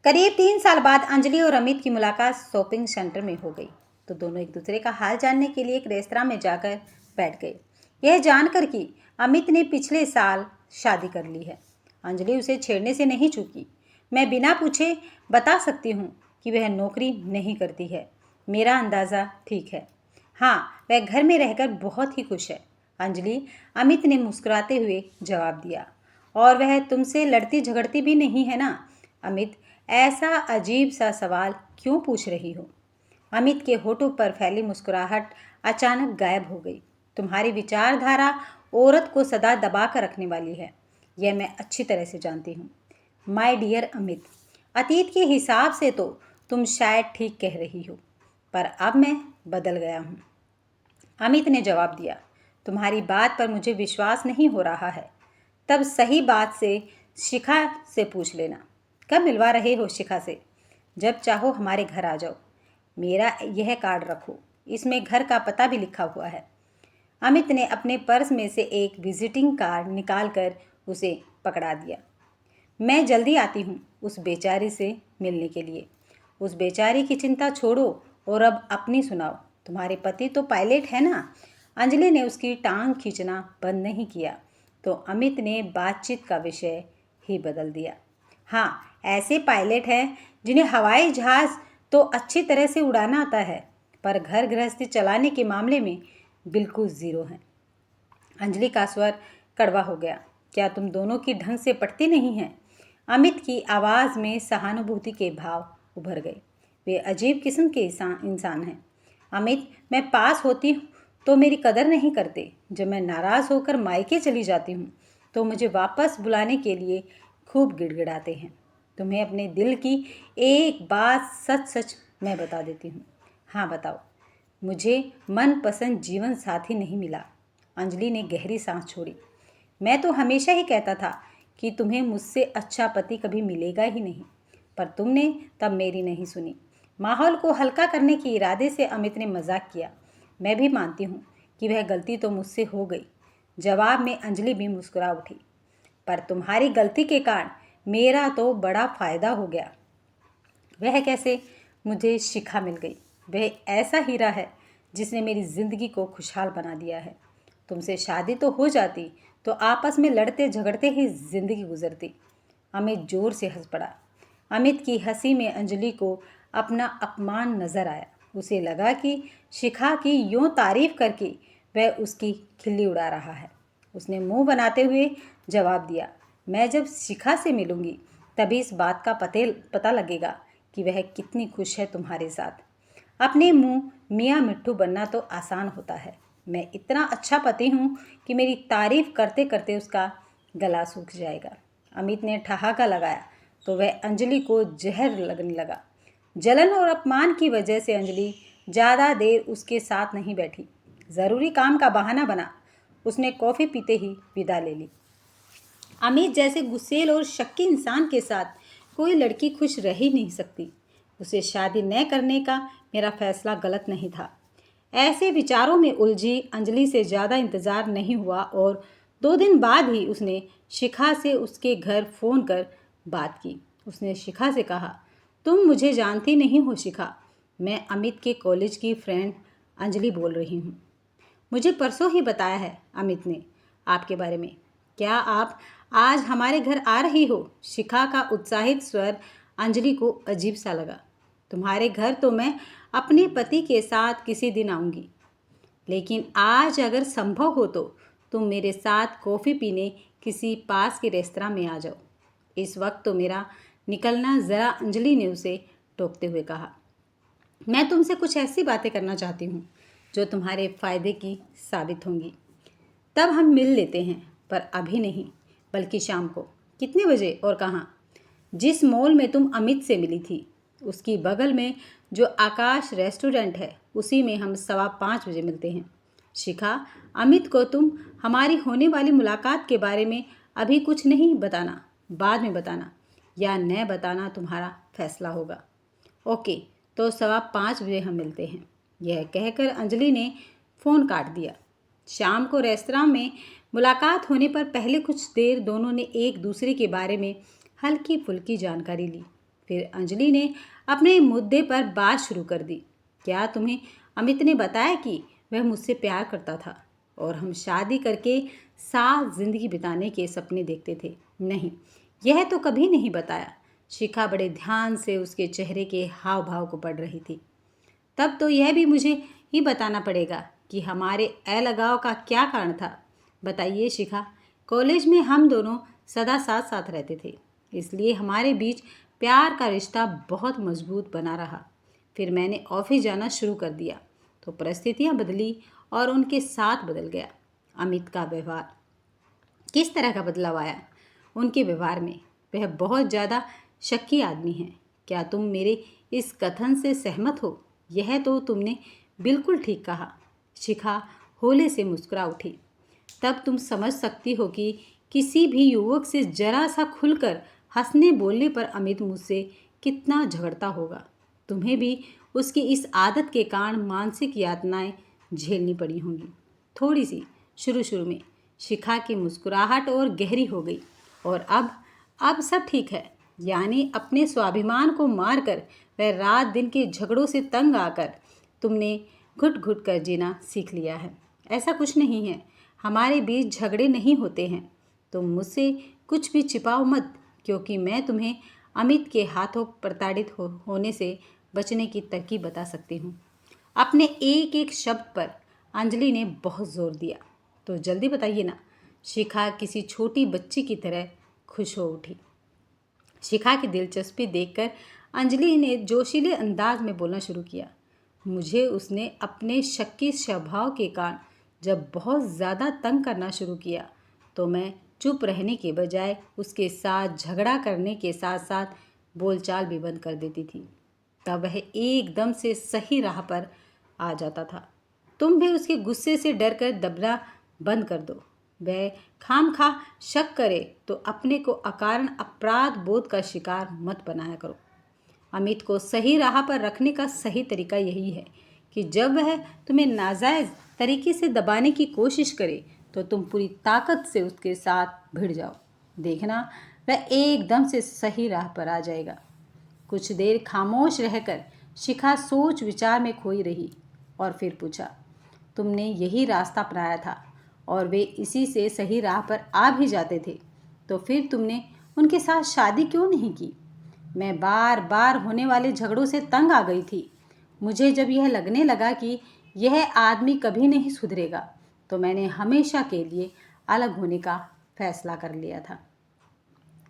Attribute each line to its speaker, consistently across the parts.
Speaker 1: करीब 3 साल बाद अंजलि और अमित की मुलाकात शॉपिंग सेंटर में हो गई तो दोनों एक दूसरे का हाल जानने के लिए एक रेस्तरां में जाकर बैठ गए। यह जानकर कि अमित ने पिछले साल शादी कर ली है, अंजलि उसे छेड़ने से नहीं चूकी। मैं बिना पूछे बता सकती हूँ कि वह नौकरी नहीं करती है। मेरा अंदाज़ा ठीक है। हाँ, वह घर में रहकर बहुत ही खुश है। अंजलि अमित ने मुस्कुराते हुए जवाब दिया। और वह तुमसे लड़ती झगड़ती भी नहीं है ना? अमित, ऐसा अजीब सा सवाल क्यों पूछ रही हो? अमित के होठों पर फैली मुस्कुराहट अचानक गायब हो गई। तुम्हारी विचारधारा औरत को सदा दबा कर रखने वाली है, यह मैं अच्छी तरह से जानती हूँ। माय डियर अमित, अतीत के हिसाब से तो तुम शायद ठीक कह रही हो, पर अब मैं बदल गया हूँ। अमित ने जवाब दिया। तुम्हारी बात पर मुझे विश्वास नहीं हो रहा है। तब सही बात से शिखा से पूछ लेना। कब मिलवा रहे हो शिखा से? जब चाहो हमारे घर आ जाओ। मेरा यह कार्ड रखो, इसमें घर का पता भी लिखा हुआ है। अमित ने अपने पर्स में से एक विजिटिंग कार्ड निकालकर उसे पकड़ा दिया। मैं जल्दी आती हूँ उस बेचारी से मिलने के लिए। उस बेचारी की चिंता छोड़ो और अब अपनी सुनाओ। तुम्हारे पति तो पायलट है ना? अंजलि ने उसकी टांग खींचना बंद नहीं किया तो अमित ने बातचीत का विषय ही बदल दिया। हाँ, ऐसे पायलट हैं जिन्हें हवाई जहाज़ तो अच्छी तरह से उड़ाना आता है, पर घर गृहस्थी चलाने के मामले में बिल्कुल ज़ीरो हैं। अंजलि का स्वर कड़वा हो गया। क्या तुम दोनों की ढंग से पटती नहीं हैं? अमित की आवाज़ में सहानुभूति के भाव उभर गए। वे अजीब किस्म के इंसान हैं। अमित, मैं पास होती हूँ तो मेरी कदर नहीं करते। जब मैं नाराज़ होकर मायके चली जाती हूँ तो मुझे वापस बुलाने के लिए खूब गिड़गिड़ाते हैं। तुम्हें अपने दिल की एक बात सच सच मैं बता देती हूँ। हाँ बताओ। मुझे मनपसंद जीवन साथी नहीं मिला। अंजलि ने गहरी सांस छोड़ी। मैं तो हमेशा ही कहता था कि तुम्हें मुझसे अच्छा पति कभी मिलेगा ही नहीं, पर तुमने तब मेरी नहीं सुनी। माहौल को हल्का करने के इरादे से अमित ने मजाक किया। मैं भी मानती हूँ कि वह गलती तो मुझसे हो गई। जवाब में अंजलि भी मुस्कुरा उठी। पर तुम्हारी गलती के कारण मेरा तो बड़ा फ़ायदा हो गया। वह कैसे? मुझे शिखा मिल गई। वह ऐसा हीरा है जिसने मेरी ज़िंदगी को खुशहाल बना दिया है। तुमसे शादी तो हो जाती तो आपस में लड़ते झगड़ते ही ज़िंदगी गुजरती। अमित जोर से हंस पड़ा। अमित की हंसी में अंजलि को अपना अपमान नजर आया। उसे लगा कि शिखा की यूं तारीफ करके वह उसकी खिल्ली उड़ा रहा है। उसने मुंह बनाते हुए जवाब दिया। मैं जब शिखा से मिलूंगी तभी इस बात का पता लगेगा कि वह कितनी खुश है तुम्हारे साथ। अपने मुंह मियाँ मिट्ठू बनना तो आसान होता है। मैं इतना अच्छा पति हूँ कि मेरी तारीफ करते करते उसका गला सूख जाएगा। अमित ने ठहाका लगाया तो वह अंजलि को जहर लगने लगा। जलन और अपमान की वजह से अंजलि ज़्यादा देर उसके साथ नहीं बैठी। ज़रूरी काम का बहाना बना उसने कॉफ़ी पीते ही विदा ले ली। अमित जैसे गुस्सेल और शक्की इंसान के साथ कोई लड़की खुश रह ही नहीं सकती। उसे शादी न करने का मेरा फैसला गलत नहीं था। ऐसे विचारों में उलझी अंजलि से ज़्यादा इंतज़ार नहीं हुआ और 2 दिन बाद ही उसने शिखा से उसके घर फ़ोन कर बात की। उसने शिखा से कहा, तुम मुझे जानती नहीं हो शिखा, मैं अमित के कॉलेज की फ्रेंड अंजलि बोल रही हूँ। मुझे परसों ही बताया है अमित ने आपके बारे में। क्या आप आज हमारे घर आ रही हो? शिखा का उत्साहित स्वर अंजलि को अजीब सा लगा। तुम्हारे घर तो मैं अपने पति के साथ किसी दिन आऊँगी, लेकिन आज अगर संभव हो तो तुम मेरे साथ कॉफ़ी पीने किसी पास के रेस्तरां में आ जाओ। इस वक्त तो मेरा निकलना ज़रा, अंजलि ने उसे टोकते हुए कहा। मैं तुमसे कुछ ऐसी बातें करना चाहती हूँ जो तुम्हारे फ़ायदे की साबित होंगी। तब हम मिल लेते हैं, पर अभी नहीं, बल्कि शाम को। कितने बजे और कहाँ? जिस मॉल में तुम अमित से मिली थी उसकी बगल में जो आकाश रेस्टोरेंट है उसी में हम 5:15 बजे मिलते हैं। शिखा, अमित को तुम हमारी होने वाली मुलाकात के बारे में अभी कुछ नहीं बताना, बाद में बताना या न बताना तुम्हारा फैसला होगा। ओके, तो 5:15 बजे हम मिलते हैं। यह कहकर अंजलि ने फ़ोन काट दिया। शाम को रेस्तरां में मुलाकात होने पर पहले कुछ देर दोनों ने एक दूसरे के बारे में हल्की फुल्की जानकारी ली। फिर अंजलि ने अपने मुद्दे पर बात शुरू कर दी। क्या तुम्हें अमित ने बताया कि वह मुझसे प्यार करता था और हम शादी करके साथ जिंदगी बिताने के सपने देखते थे? नहीं, यह तो कभी नहीं बताया। शिखा बड़े ध्यान से उसके चेहरे के हाव भाव को पढ़ रही थी। तब तो यह भी मुझे ही बताना पड़ेगा कि हमारे अलगाव का क्या कारण था। बताइए शिखा। कॉलेज में हम दोनों सदा साथ साथ रहते थे, इसलिए हमारे बीच प्यार का रिश्ता बहुत मजबूत बना रहा। फिर मैंने ऑफिस जाना शुरू कर दिया तो परिस्थितियां बदली और उनके साथ बदल गया। अमित का व्यवहार, किस तरह का बदलाव आया उनके व्यवहार में? वह बहुत ज़्यादा शक्की आदमी है। क्या तुम मेरे इस कथन से सहमत हो? यह तो तुमने बिल्कुल ठीक कहा। शिखा होले से मुस्कुरा उठी। तब तुम समझ सकती हो कि किसी भी युवक से जरा सा खुलकर हंसने बोलने पर अमित मुझसे कितना झगड़ता होगा। तुम्हें भी उसकी इस आदत के कारण मानसिक यातनाएं झेलनी पड़ी होंगी। थोड़ी सी शुरू शुरू में। शिखा की मुस्कुराहट और गहरी हो गई। और अब सब ठीक है। यानी अपने स्वाभिमान को मारकर वह रात दिन के झगड़ों से तंग आकर तुमने घुट घुट कर जीना सीख लिया है। ऐसा कुछ नहीं है, हमारे बीच झगड़े नहीं होते हैं। तुम मुझसे कुछ भी छिपाओ मत, क्योंकि मैं तुम्हें अमित के हाथों प्रताड़ित होने से बचने की तरकीब बता सकती हूँ। अपने एक एक शब्द पर अंजलि ने बहुत जोर दिया। तो जल्दी बताइए ना। शिखा किसी छोटी बच्ची की तरह खुश हो उठी। शिखा की दिलचस्पी देखकर अंजलि ने जोशीले अंदाज में बोलना शुरू किया। मुझे उसने अपने शक्की स्वभाव के कारण जब बहुत ज़्यादा तंग करना शुरू किया तो मैं चुप रहने के बजाय उसके साथ झगड़ा करने के साथ साथ बोलचाल भी बंद कर देती थी। तब वह एकदम से सही राह पर आ जाता था। तुम भी उसके गुस्से से डर कर दबना बंद कर दो। वह खामखा शक करे तो अपने को अकारण अपराध बोध का शिकार मत बनाया करो। अमित को सही राह पर रखने का सही तरीका यही है कि जब वह तुम्हें नाजायज़ तरीके से दबाने की कोशिश करे तो तुम पूरी ताकत से उसके साथ भिड़ जाओ। देखना, वह एकदम से सही राह पर आ जाएगा। कुछ देर खामोश रहकर शिखा सोच विचार में खोई रही और फिर पूछा, तुमने यही रास्ता अपनाया था और वे इसी से सही राह पर आ भी जाते थे, तो फिर तुमने उनके साथ शादी क्यों नहीं की? मैं बार बार होने वाले झगड़ों से तंग आ गई थी। मुझे जब यह लगने लगा कि यह आदमी कभी नहीं सुधरेगा तो मैंने हमेशा के लिए अलग होने का फैसला कर लिया था।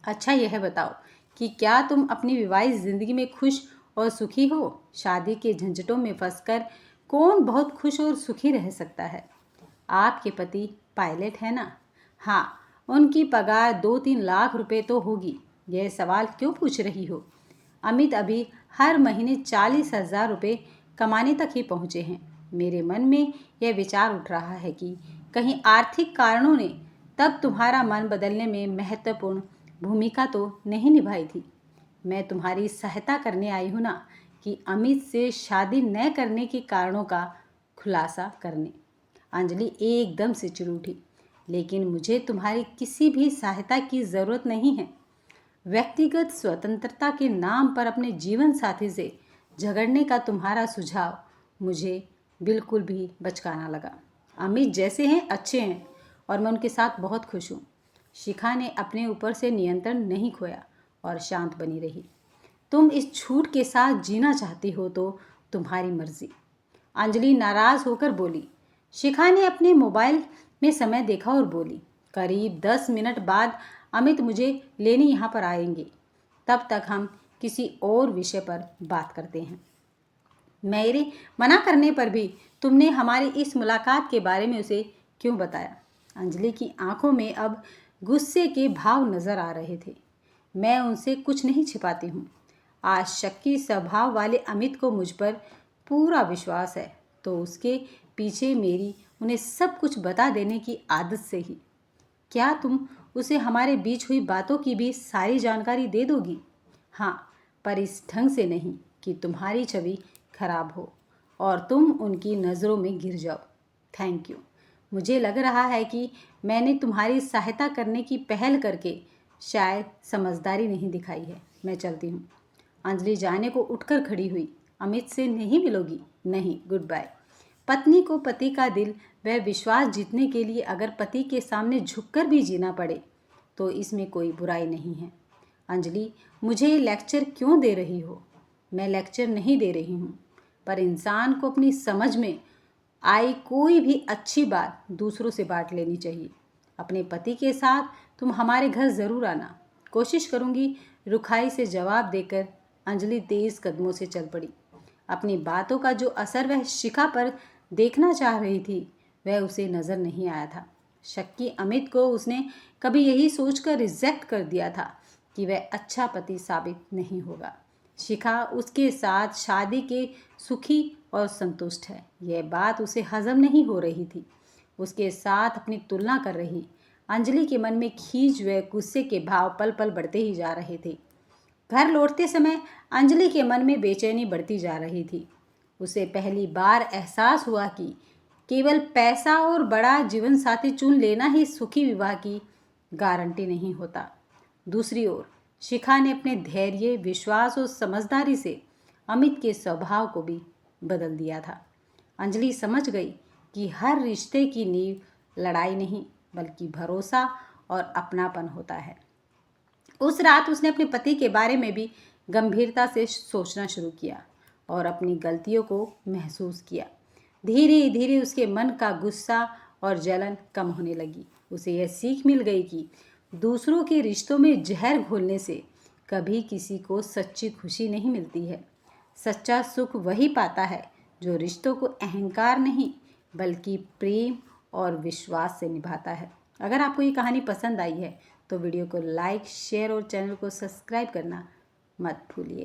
Speaker 1: अच्छा यह बताओ कि क्या तुम अपनी विवाहित जिंदगी में खुश और सुखी हो? शादी के झंझटों में फंसकर कौन बहुत खुश और सुखी रह सकता है? आपके पति पायलट है ना? हाँ, उनकी पगार 2-3 लाख रुपए तो होगी। यह सवाल क्यों पूछ रही हो? अमित अभी हर महीने 40,000 रुपये कमाने तक ही पहुँचे हैं। मेरे मन में यह विचार उठ रहा है कि कहीं आर्थिक कारणों ने तब तुम्हारा मन बदलने में महत्वपूर्ण भूमिका तो नहीं निभाई थी। मैं तुम्हारी सहायता करने आई हूँ ना, कि अमित से शादी न करने के कारणों का खुलासा करने। अंजलि एकदम से चिढ़ उठी। लेकिन मुझे तुम्हारी किसी भी सहायता की ज़रूरत नहीं है। व्यक्तिगत स्वतंत्रता के नाम पर अपने जीवन साथी से झगड़ने का तुम्हारा सुझाव मुझे बिल्कुल भी बचकाना लगा। अमित जैसे हैं अच्छे हैं और मैं उनके साथ बहुत खुश हूँ। शिखा ने अपने ऊपर से नियंत्रण नहीं खोया और शांत बनी रही। तुम इस छूट के साथ जीना चाहती हो तो तुम्हारी मर्जी। अंजलि नाराज होकर बोली। शिखा ने अपने मोबाइल में समय देखा और बोली, करीब 10 मिनट बाद अमित मुझे लेने यहाँ पर आएंगे। तब तक हम किसी और विषय पर बात करते हैं। मेरे मना करने पर भी तुमने हमारी इस मुलाकात के बारे में उसे क्यों बताया? अंजलि की आंखों में अब गुस्से के भाव नजर आ रहे थे। मैं उनसे कुछ नहीं छिपाती हूँ। आज शक्की स्वभाव वाले अमित को मुझ पर पूरा विश्वास है तो उसके पीछे मेरी उन्हें सब कुछ बता देने की आदत से ही। क्या तुम उसे हमारे बीच हुई बातों की भी सारी जानकारी दे दोगी? हाँ, पर इस ढंग से नहीं कि तुम्हारी छवि खराब हो और तुम उनकी नज़रों में गिर जाओ। Thank you. मुझे लग रहा है कि मैंने तुम्हारी सहायता करने की पहल करके शायद समझदारी नहीं दिखाई है। मैं चलती हूँ। अंजलि जाने को उठकर खड़ी हुई। अमित से नहीं मिलोगी? नहीं, गुड बाय। पत्नी को पति का दिल वह विश्वास जीतने के लिए अगर पति के सामने झुककर भी जीना पड़े तो इसमें कोई बुराई नहीं है। अंजलि, मुझे ये लेक्चर क्यों दे रही हो? मैं लेक्चर नहीं दे रही हूँ, पर इंसान को अपनी समझ में आई कोई भी अच्छी बात दूसरों से बांट लेनी चाहिए। अपने पति के साथ तुम हमारे घर ज़रूर आना। कोशिश करूँगी, रुखाई से जवाब देकर अंजलि तेज़ कदमों से चल पड़ी। अपनी बातों का जो असर वह शिखा पर देखना चाह रही थी वह उसे नज़र नहीं आया था। शक्की अमित को उसने कभी यही सोचकर रिजेक्ट कर दिया था कि वह अच्छा पति साबित नहीं होगा। शिखा उसके साथ शादी के सुखी और संतुष्ट है, यह बात उसे हजम नहीं हो रही थी। उसके साथ अपनी तुलना कर रही अंजलि के मन में खींच व गुस्से के भाव पल पल बढ़ते ही जा रहे थे। घर लौटते समय अंजलि के मन में बेचैनी बढ़ती जा रही थी। उसे पहली बार एहसास हुआ कि केवल पैसा और बड़ा जीवन साथी चुन लेना ही सुखी विवाह की गारंटी नहीं होता। दूसरी ओर शिखा ने अपने धैर्य, विश्वास और समझदारी से अमित के स्वभाव को भी बदल दिया था। अंजलि समझ गई कि हर रिश्ते की नींव लड़ाई नहीं बल्कि भरोसा और अपनापन होता है। उस रात उसने अपने पति के बारे में भी गंभीरता से सोचना शुरू किया और अपनी गलतियों को महसूस किया। धीरे धीरे उसके मन का गुस्सा और जलन कम होने लगी। उसे यह सीख मिल गई कि दूसरों के रिश्तों में जहर घोलने से कभी किसी को सच्ची खुशी नहीं मिलती है। सच्चा सुख वही पाता है जो रिश्तों को अहंकार नहीं बल्कि प्रेम और विश्वास से निभाता है। अगर आपको ये कहानी पसंद आई है तो वीडियो को लाइक, शेयर और चैनल को सब्सक्राइब करना मत भूलिए।